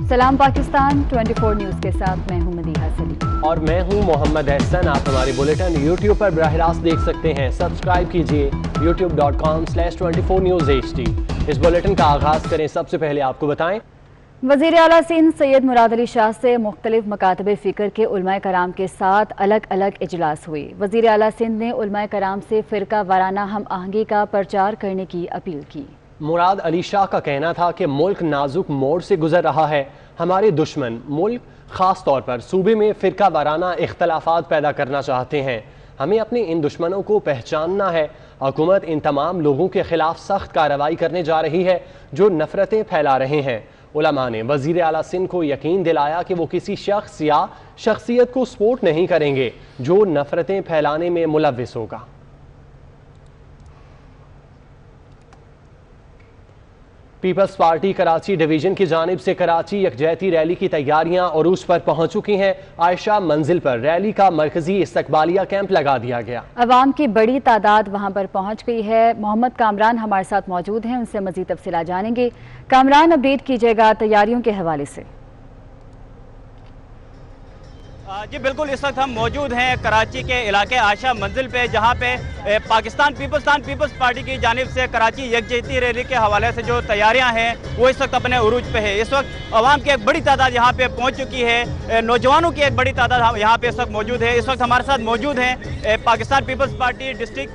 सलाम पाकिस्तान 24 न्यूज़ के साथ मैं हूं मदीहा सलीम और मैं हूं मोहम्मद एहसन। आप हमारी बुलेटिन YouTube पर बराह रास्त देख सकते हैं। सब्सक्राइब कीजिए youtube.com/24newshd। इस बुलेटिन का आगाज़ करें। सबसे पहले आपको बताएं, वज़ीर आला सिंध सैयद मुराद अली शाह से मुख्तलिफ मकातबे फ़िक्र के उलमाए कराम के साथ अलग अलग इजलास हुए। वज़ीर आला सिंध ने उलमाए कराम से फ़िरका वाराना हम आहंगी का प्रचार करने की अपील की। मुराद अली शाह का कहना था कि मुल्क नाजुक मोड़ से गुजर रहा है। हमारे दुश्मन मुल्क ख़ास तौर पर सूबे में फ़िरका वाराना इख्तलाफात पैदा करना चाहते हैं। हमें अपने इन दुश्मनों को पहचानना है। हुकूमत इन तमाम लोगों के खिलाफ सख्त कार्रवाई करने जा रही है जो नफ़रतें फैला रहे हैं। उलमा ने वज़ीर आला सिंध को यकीन दिलाया कि वो किसी शख्स या शख्सियत को सपोर्ट नहीं करेंगे जो नफ़रतें फैलाने में मुलव्विस होगा। पीपल्स पार्टी कराची डिवीजन की जानिब से कराची यकजहती रैली की तैयारियां अरूज पर पहुंच चुकी हैं। आयशा मंजिल पर रैली का मरकजी इस्तकबालिया कैंप लगा दिया गया। अवाम की बड़ी तादाद वहां पर पहुंच गई है। मोहम्मद कामरान हमारे साथ मौजूद हैं, उनसे मजीद तफसीलात जानेंगे। कामरान, अपडेट कीजिएगा तैयारियों के हवाले से। जी बिल्कुल, इस वक्त हम मौजूद हैं कराची के इलाके आयशा मंजिल पे, जहां पे पाकिस्तान पीपल्स पार्टी की जानिब से कराची यकजहती रैली के हवाले से जो तैयारियां हैं वो इस वक्त अपने उरूज पे है। इस वक्त अवाम की एक बड़ी तादाद यहाँ पे पहुँच चुकी है। नौजवानों की एक बड़ी तादाद यहाँ पे इस वक्त मौजूद है। इस वक्त हमारे साथ मौजूद हैं पाकिस्तान पीपल्स पार्टी डिस्ट्रिक्ट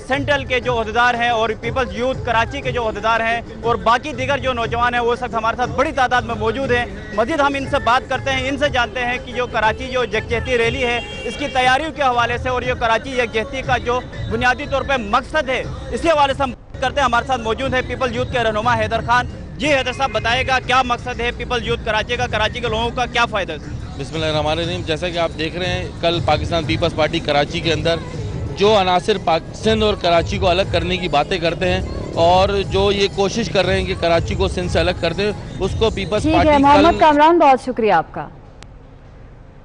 सेंट्रल के जो अहदेदार हैं और पीपल्स यूथ कराची के जो अहदेदार हैं और बाकी दीगर जो नौजवान हैं वो इस वक्त हमारे साथ बड़ी तादाद में मौजूद हैं। मजीद हम इनसे बात करते हैं, इनसे जानते हैं कि जो कराची जो यकजहती रैली है इसकी तैयारियों के हवाले से और ये कराची यकजहती का जो बुनियादी तौर पर मकसद है इसी हवाले से हम बात करते हैं। हमारे साथ मौजूद है पीपल यूथ के रहनुमा हैदर खान। जी हैदर साहब, बताएगा क्या मकसद है पीपल यूथ कराची का, कराची के लोगों का क्या फ़ायदा है? बिस्मिल्लाहिर्रहमानिर्रहीम। जैसा कि आप देख रहे हैं, कल पाकिस्तान पीपल्स पार्टी कराची के अंदर जो अनासिर सिंध और कराची को अलग करने की बातें करते हैं और जो ये कोशिश कर रहे हैं कि कराची को सिंध से अलग कर दे, उसको पीपल्स पार्टी मोहम्मद कामरान, बहुत शुक्रिया आपका।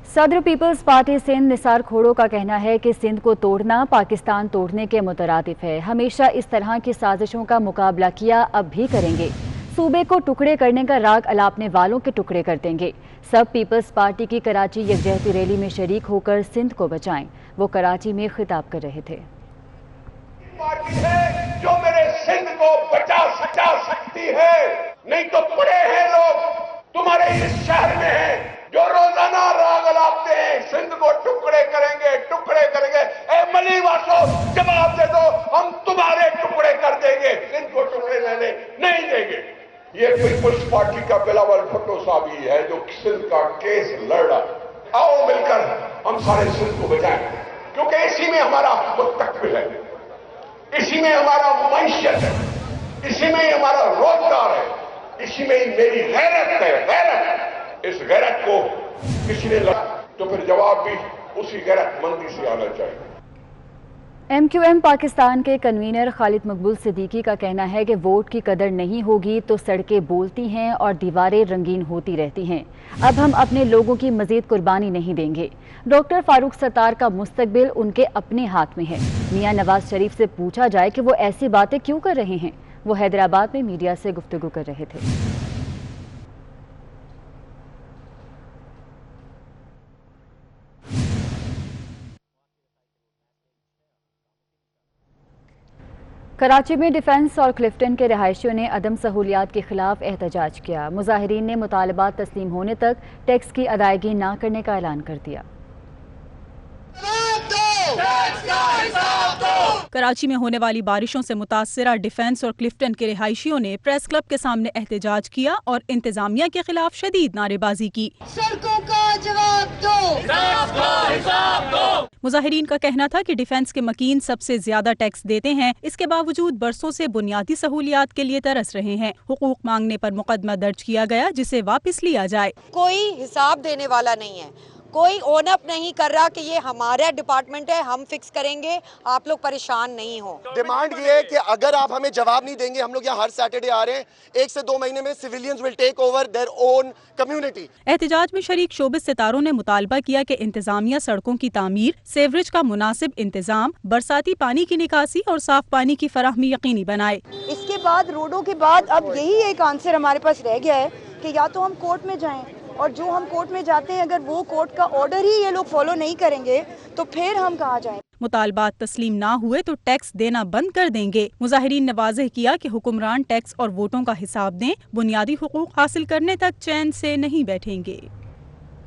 सदर पीपल्स पार्टी सिंध निसार खोड़ो का कहना है कि सिंध को तोड़ना पाकिस्तान तोड़ने के मुतरादिफ है। हमेशा इस तरह की साजिशों का मुकाबला किया, अब भी करेंगे। सूबे को टुकड़े करने का राग अलापने वालों के टुकड़े कर देंगे। सब पीपल्स पार्टी की कराची यकजहती रैली में शरीक होकर सिंध को बचाएं। वो कराची में खिताब कर रहे थे। पार्टी है जो मेरे सिंध को बचा सकती है, नहीं तो पड़े हैं लोग तुम्हारे इस शहर में हैं जो रोजाना राग अलापते हैं, सिंध को टुकड़े करेंगे। ए मली वासो, जवाब दे दो, हम तुम्हारे टुकड़े कर देंगे, सिंध को टुकड़े लेने नहीं देंगे। ये पीपल्स पार्टी का बिलावल भुट्टो साहब ही है जो सिंध का केस लड़ रहा। आओ मिलकर हम सारे सिंध को बचाएं, क्योंकि इसी में हमारा मुस्तकबिल है, इसी में हमारा मईशत है, इसी में ही हमारा रोजगार है, इसी में ही मेरी गैरत है। इस गैरत को किसी ने लगा तो फिर जवाब भी उसी गैरतमंदी से आना चाहिए। MQM पाकिस्तान के कन्वीनर खालिद मकबूल सिद्दीकी का कहना है कि वोट की कदर नहीं होगी तो सड़कें बोलती हैं और दीवारें रंगीन होती रहती हैं। अब हम अपने लोगों की मजीद कुर्बानी नहीं देंगे। डॉक्टर फारूक सत्तार का मुस्तकबिल उनके अपने हाथ में है। मियां नवाज शरीफ से पूछा जाए कि वो ऐसी बातें क्यों कर रहे हैं। वो हैदराबाद में मीडिया से गुफ्तगू कर रहे थे। कराची में डिफेंस और क्लिफ्टन के रहायशियों ने अदम सहूलियात के खिलाफ एहतजाज किया। मुजाहिरीन ने मुतालबात तस्लीम होने तक टैक्स की अदायगी न करने का ऐलान कर दिया। कराची में होने वाली बारिशों से मुतासरा डिफेंस और क्लिफ्टन के रिहायशियों ने प्रेस क्लब के सामने एहतजाज किया और इंतजामिया के खिलाफ शदीद नारेबाजी की। सड़कों का जवाब दो, मुजाहिरीन का कहना था कि डिफेंस के मकीन सबसे ज्यादा टैक्स देते हैं, इसके बावजूद बरसों से बुनियादी सहूलियात के लिए तरस रहे हैं। हुकूक मांगने पर मुकदमा दर्ज किया गया जिसे वापस लिया जाए। कोई हिसाब देने वाला नहीं है, कोई ओन अप नहीं कर रहा कि ये हमारा डिपार्टमेंट है, हम फिक्स करेंगे, आप लोग परेशान नहीं हो। डिमांड ये है कि अगर आप हमें जवाब नहीं देंगे, हम लोग यहाँ हर सैटरडे आ रहे हैं, 1 से 2 महीने में civilians will take over their own community. एहतजाज में शरीक शोबिस सितारों ने मुतालबा किया कि इंतजामिया सड़कों की तामीर, सेवरेज का मुनासिब इंतजाम, बरसाती पानी की निकासी और साफ पानी की फराहमी यकीनी बनाए। इसके बाद रोडों के बाद अब यही एक आंसर हमारे पास रह गया है کہ یا تو ہم کورٹ میں جائیں، اور جو ہم کورٹ میں جاتے ہیں اگر وہ کورٹ کا آرڈر ہی یہ لوگ فالو نہیں کریں گے تو پھر ہم کہاں جائیں؟ مطالبات تسلیم نہ ہوئے تو ٹیکس دینا بند کر دیں گے۔ مظاہرین نے واضح کیا کہ حکمران ٹیکس اور ووٹوں کا حساب دیں، بنیادی حقوق حاصل کرنے تک چین سے نہیں بیٹھیں گے۔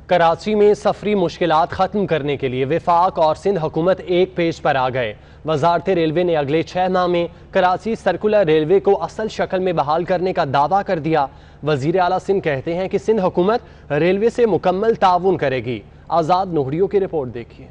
کراچی میں سفری مشکلات ختم کرنے کے لیے وفاق اور سندھ حکومت ایک پیج پر آ گئے۔ وزارت ریلوے نے اگلے 6 ماہ میں کراچی سرکولر ریلوے کو اصل شکل میں بحال کرنے کا دعویٰ کر دیا۔ وزیر اعلیٰ سندھ کہتے ہیں کہ سندھ حکومت ریلوے سے مکمل تعاون کرے گی۔ آزاد نوہریو کی رپورٹ دیکھیے۔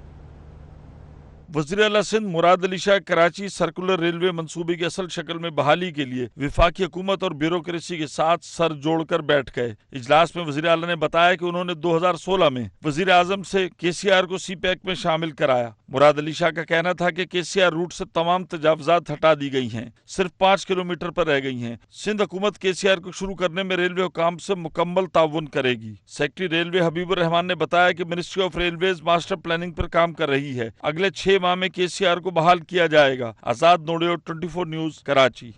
وزیر اعلیٰ سندھ مراد علی شاہ کراچی سرکولر ریلوے منصوبے کی اصل شکل میں بحالی کے لیے وفاقی حکومت اور بیوروکریسی کے ساتھ سر جوڑ کر بیٹھ گئے۔ اجلاس میں وزیر اعلیٰ نے بتایا کہ انہوں نے 2016 میں وزیر اعظم سے KCR کو سی پیک میں شامل کرایا۔ مراد علی شاہ کا کہنا تھا کہ KCR روٹ سے تمام تجاوزات ہٹا دی گئی ہیں، صرف 5 کلومیٹر پر رہ گئی ہیں۔ سندھ حکومت KCR کو شروع کرنے میں ریلوے حکام سے مکمل تعاون کرے گی۔ سیکرٹری ریلوے حبیب الرحمان نے بتایا کہ ministry of railways master planning پر کام کر رہی ہے۔ اگلے 6 ماہ میں KCR کو بحال کیا جائے گا۔ آزاد نوڈیو 24 نیوز کراچی۔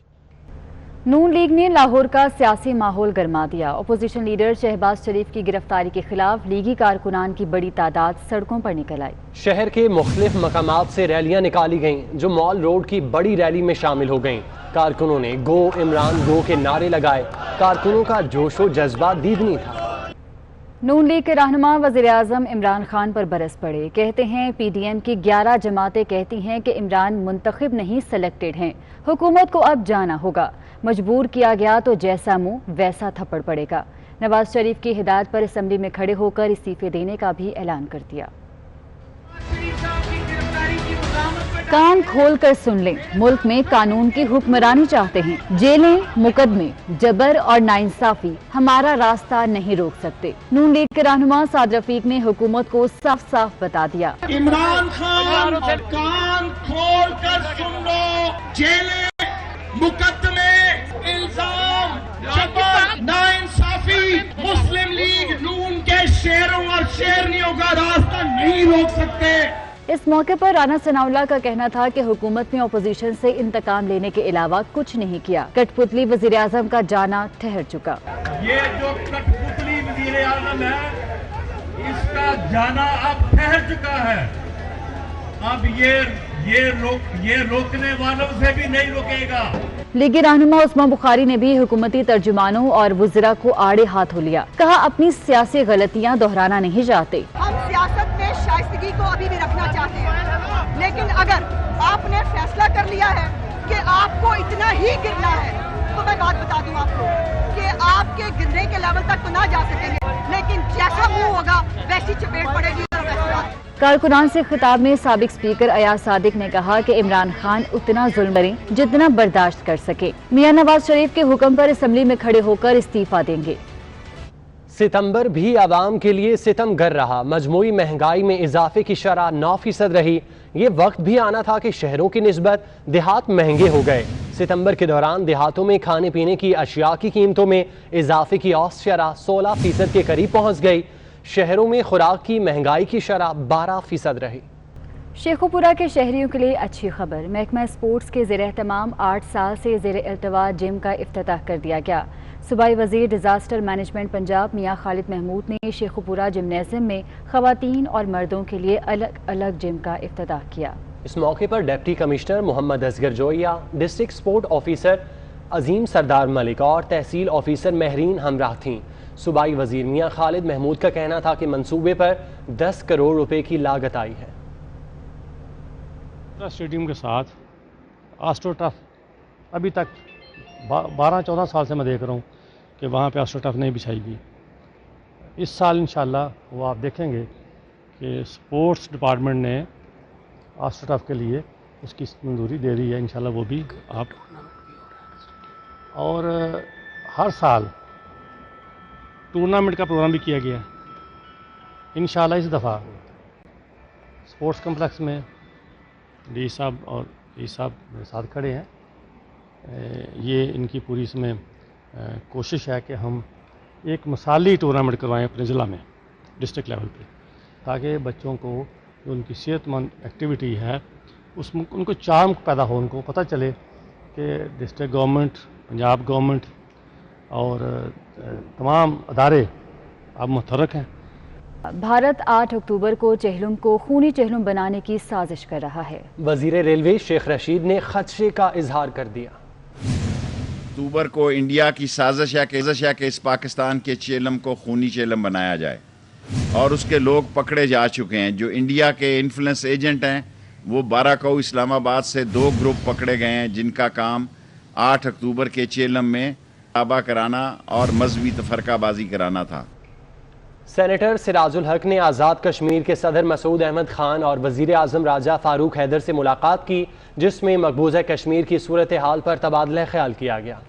نون لیگ نے لاہور کا سیاسی ماحول گرما دیا۔ اپوزیشن لیڈر شہباز شریف کی گرفتاری کے خلاف لیگی کارکنان کی بڑی تعداد سڑکوں پر نکل آئی۔ شہر کے مختلف مقامات سے ریلیاں نکالی گئیں جو مال روڈ کی بڑی ریلی میں شامل ہو گئیں۔ کارکنوں نے گو عمران گو کے نعرے لگائے۔ کارکنوں کا جوش و جذبہ دیدنی تھا۔ نون لیگ کے رہنما وزیر اعظم عمران خان پر برس پڑے۔ کہتے ہیں PDM کی 11 جماعتیں کہتی ہیں کہ عمران منتخب نہیں سلیکٹڈ ہیں، حکومت کو اب جانا ہوگا، مجبور کیا گیا تو جیسا منہ ویسا تھپڑ پڑے گا۔ نواز شریف کی ہدایت پر اسمبلی میں کھڑے ہو کر استعفے دینے کا بھی اعلان کر دیا۔ کان کھول کر سن لیں، ملک میں قانون کی حکمرانی چاہتے ہیں، جیلیں، مقدمے، جبر اور ناانصافی ہمارا راستہ نہیں روک سکتے۔ نون لیگ کے رہنما سعد رفیق نے حکومت کو صاف صاف بتا دیا۔ عمران خان کان کھول کر سن لو، جیلیں، مقدمے، الزام، جبر، ناانصافی مسلم لیگ نون کے شیروں اور شیرنیوں کا راستہ نہیں روک سکتے۔ اس موقع پر رانا ثناء اللہ کا کہنا تھا کہ حکومت نے اپوزیشن سے انتقام لینے کے علاوہ کچھ نہیں کیا۔ کٹ پتلی وزیر اعظم کا جانا ٹھہر چکا۔ یہ جو کٹ پتلی وزیر اعظم ہے اس کا جانا اب ٹھہر چکا ہے، اب یہ روکنے والوں سے بھی نہیں روکے گا۔ لیگی رہنما عثمان بخاری نے بھی حکومتی ترجمانوں اور وزراء کو آڑے ہاتھوں لیا۔ کہا اپنی سیاسی غلطیاں دہرانا نہیں چاہتے۔ ہم سیاست میں شائستگی کو ابھی بھی رکھنا چاہتے ہیں، لیکن اگر آپ نے فیصلہ کر لیا ہے کہ آپ کو اتنا ہی گرنا ہے تو میں بات بتا دوں آپ کو کہ آپ کے گرنے کے لیول تک تو نہ جا سکیں گے، لیکن جیسا منہ ہوگا ویسی چپیٹ پڑے گی۔ کارکنان سے خطاب میں سابق اسپیکر ایاز صادق نے کہا کہ عمران خان اتنا ظلم کریں جتنا برداشت کر سکے۔ میاں نواز شریف کے حکم پر اسمبلی میں کھڑے ہو کر استعفیٰ دیں گے۔ ستمبر بھی عوام کے لیے ستم گر رہا۔ مجموعی مہنگائی میں اضافے کی شرح 9% رہی۔ یہ وقت بھی آنا تھا کہ شہروں کی نسبت دیہات مہنگے ہو گئے۔ ستمبر کے دوران دیہاتوں میں کھانے پینے کی اشیاء کی قیمتوں میں اضافے کی اوسط شرح 16% کے قریب پہنچ گئی۔ شہروں میں خوراک کی مہنگائی کی شرح 12% رہی۔ شیخوپورہ کے شہریوں کے لیے اچھی خبر، محکمہ اسپورٹس کے زیر اہتمام 8 سال سے زیر التواء جم کا افتتاح کر دیا گیا۔ صوبائی وزیر ڈیزاسٹر مینجمنٹ پنجاب میاں خالد محمود نے شیخوپورہ جمنیزیم میں خواتین اور مردوں کے لیے الگ الگ جم کا افتتاح کیا۔ اس موقع پر deputy commissioner Muhammad Asghar Joiya, district support officer Azeem Sardar Malik اور تحصیل آفیسر مہرین ہمراہ تھیں۔ صوبائی وزیر میاں خالد محمود کا کہنا تھا کہ منصوبے پر 10 کروڑ روپے کی لاگت آئی ہے۔ اسٹیڈیم کے ساتھ آسٹرو ٹرف ابھی تک 12-14 سال سے میں دیکھ رہا ہوں کہ وہاں پہ آسٹرو ٹرف نہیں بچھائی گئی۔ اس سال انشاءاللہ وہ آپ دیکھیں گے کہ سپورٹس ڈپارٹمنٹ نے آسٹرو ٹرف کے لیے اس کی منظوری دے دی ہے، انشاءاللہ وہ بھی آپ۔ اور ہر سال ٹورنامنٹ کا پروگرام بھی کیا گیا ہے۔ انشاءاللہ اس دفعہ سپورٹس کمپلیکس میں ڈی صاحب اور ای صاحب میرے ساتھ کھڑے ہیں، یہ ان کی پوری اس میں کوشش ہے کہ ہم ایک مثالی ٹورنامنٹ کروائیں اپنے ضلع میں ڈسٹرکٹ لیول پہ، تاکہ بچوں کو جو ان کی صحت مند ایکٹیویٹی ہے اس میں ان کو چارم پیدا ہو، ان کو پتہ چلے کہ ڈسٹرکٹ گورنمنٹ، پنجاب گورنمنٹ اور तमाम अदारे अब मुतहर्रिक हैं। भारत 8 अक्टूबर को चेहलुम को खूनी चेहलुम बनाने की साजिश कर रहा है। वजीर रेलवे शेख रशीद ने खदशे का इजहार कर दिया। अक्टूबर को इंडिया की साजिश है कि इस पाकिस्तान के चेलम को खूनी चेलम बनाया जाए और उसके लोग पकड़े जा चुके हैं। जो इंडिया के इन्फ्लुएंस एजेंट हैं वो 12 को इस्लामाबाद से 2 ग्रुप पकड़े गए हैं जिनका काम 8 अक्टूबर के चेलम में ताबा कराना और मजहबी तफरकाबाजी कराना था। सेनेटर सिराजुल हक ने आज़ाद कश्मीर के सदर मसूद अहमद खान और वज़ीर आज़म राजा फारूक हैदर से मुलाकात की, जिसमें मकबूजा कश्मीर की सूरत हाल पर तबादला ख्याल किया गया।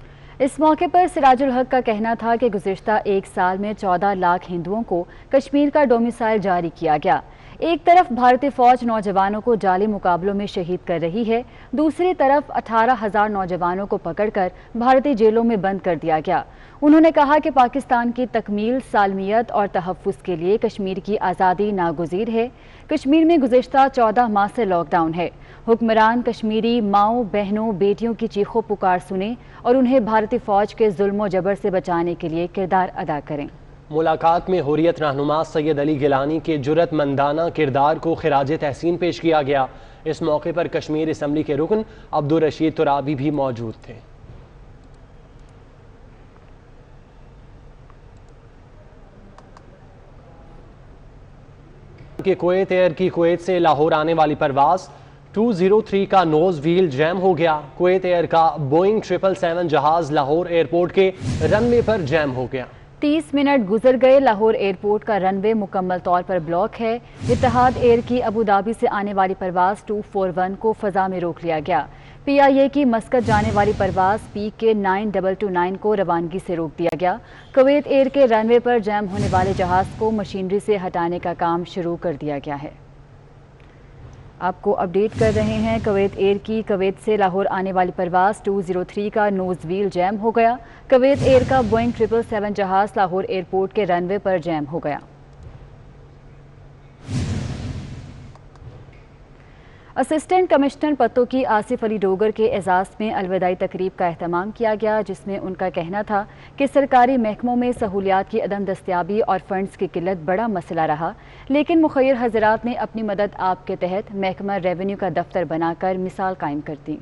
इस मौके पर सिराजुल हक का कहना था कि गुज़िश्ता 1 साल में 14 लाख हिंदुओं को कश्मीर का डोमिसाइल जारी किया गया। एक तरफ भारतीय फौज नौजवानों को जाली मुकाबलों में शहीद कर रही है, दूसरी तरफ 18,000 नौजवानों को पकड़कर भारतीय जेलों में बंद कर दिया गया। उन्होंने कहा कि पाकिस्तान की तकमील, सालमियत और तहफ़्फ़ुज़ के लिए कश्मीर की आज़ादी नागुज़ीर है। कश्मीर में गुज़िश्ता 14 माह से लॉकडाउन है। हुक्मरान कश्मीरी माओं, बहनों, बेटियों की चीखों पुकार सुने और उन्हें भारतीय फौज के जुल्म जबर से बचाने के लिए किरदार अदा करें। मुलाकात में हुर्रियत रहनुमा सैयद अली गिलानी के जुर्रतमंदाना किरदार को खिराज तहसीन पेश किया गया। इस मौके पर कश्मीर असम्बली के रुकन अब्दुल रशीद तुराबी भी मौजूद थे। कि कुवैत एयर की कुवैत से लाहौर आने वाली परवाज 203 का नोज व्हील जैम हो गया। कुवैत एयर का बोइंग 777 जहाज लाहौर एयरपोर्ट के रनवे पर जैम हो गया। 30 मिनट गुजर गए। लाहौर एयरपोर्ट का रनवे मुकम्मल तौर पर ब्लॉक है। इत्तेहाद एयर की अबू धाबी से आने वाली परवाज 241 को फजा में रोक लिया गया। PIA की मस्कत जाने वाली परवाज PK 9229 को रवानगी से रोक दिया गया। कुवैत एयर के रनवे पर जैम होने वाले जहाज को मशीनरी से हटाने का काम शुरू कर दिया गया है। आपको अपडेट कर रहे हैं कुवैत एयर की कुवैत से लाहौर आने वाली परवाज 203 का नोज व्हील जैम हो गया। कुवैत एयर का बोइंग 777 जहाज लाहौर एयरपोर्ट के रनवे पर जैम हो गया। असिस्टेंट कमिश्नर पत्तों की आसिफ अली डोगर के एजाज़ में अलविदाई तकरीब का एहतमाम किया गया, जिसमें उनका कहना था कि सरकारी महकमों में सहूलियात की अदम दस्तियाबी और फंड्स की किल्लत बड़ा मसला रहा, लेकिन मुखय्यर हजरात ने अपनी मदद आप के तहत महकमा रेवेन्यू का दफ्तर बनाकर मिसाल कायम कर दी।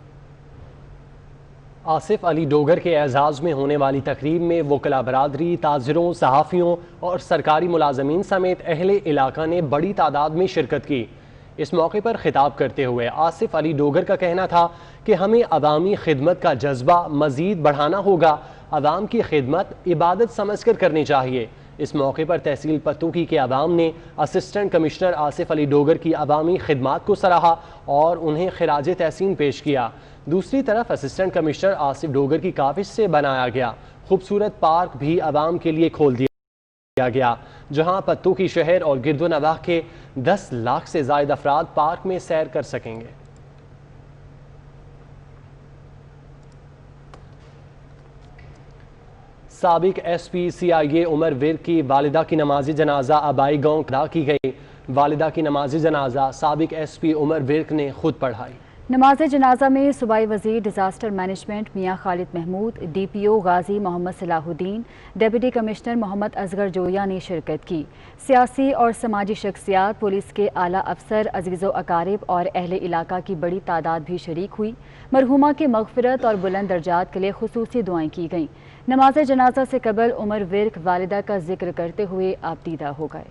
आसिफ अली डोगर के एजाज़ में होने वाली तकरीब में वकला बरादरी, ताजिरों, सहाफ़ियों और सरकारी मुलाजमीन समेत अहले इलाका ने बड़ी तादाद में शिरकत की। इस मौके पर खिताब करते हुए आसिफ अली डोगर का कहना था कि हमें अवामी खिदमत का जज्बा मज़ीद बढ़ाना होगा। अवाम की खिदमत इबादत समझकर करनी चाहिए। इस मौके पर तहसील पत्तूकी के अवाम ने असिस्टेंट कमिश्नर आसिफ अली डोगर की अवामी खिदमत को सराहा और उन्हें खिराज तहसीन पेश किया। दूसरी तरफ असिस्टेंट कमिश्नर आसिफ डोगर की काविश से बनाया गया खूबसूरत पार्क भी अवाम के लिए खोल दिया गया, जहां पत्तू की शहर और गिरदो नवाह के 10 लाख से ज़ायद अफराद पार्क में सैर कर सकेंगे। साबिक SP CIA उमर विर्क की वालिदा की नमाजी जनाजा आबाई गांव अदा की गई। वालिदा की नमाजी जनाजा साबिक SP उमर विर्क ने खुद पढ़ाई। नमाज जनाजा में सूबाई वज़ीर डिज़ास्टर मैनेजमेंट मियाँ खालिद महमूद, DPO गाजी मोहम्मद सलाहुद्दीन, डिप्टी कमिश्नर मोहम्मद असगर जोया ने शिरकत की। सियासी और समाजी शख्सियात, पुलिस के आला अफसर, अजीज़ो अकारिब और अहले इलाका की बड़ी तादाद भी शरीक हुई। मरहुमा की मग़फ़िरत और बुलंद दर्जात के लिए खुसूसी दुआएं की गईं। नमाज जनाजा से कबल उमर विर्क वालिदा का जिक्र करते हुए आप दीदा हो गए।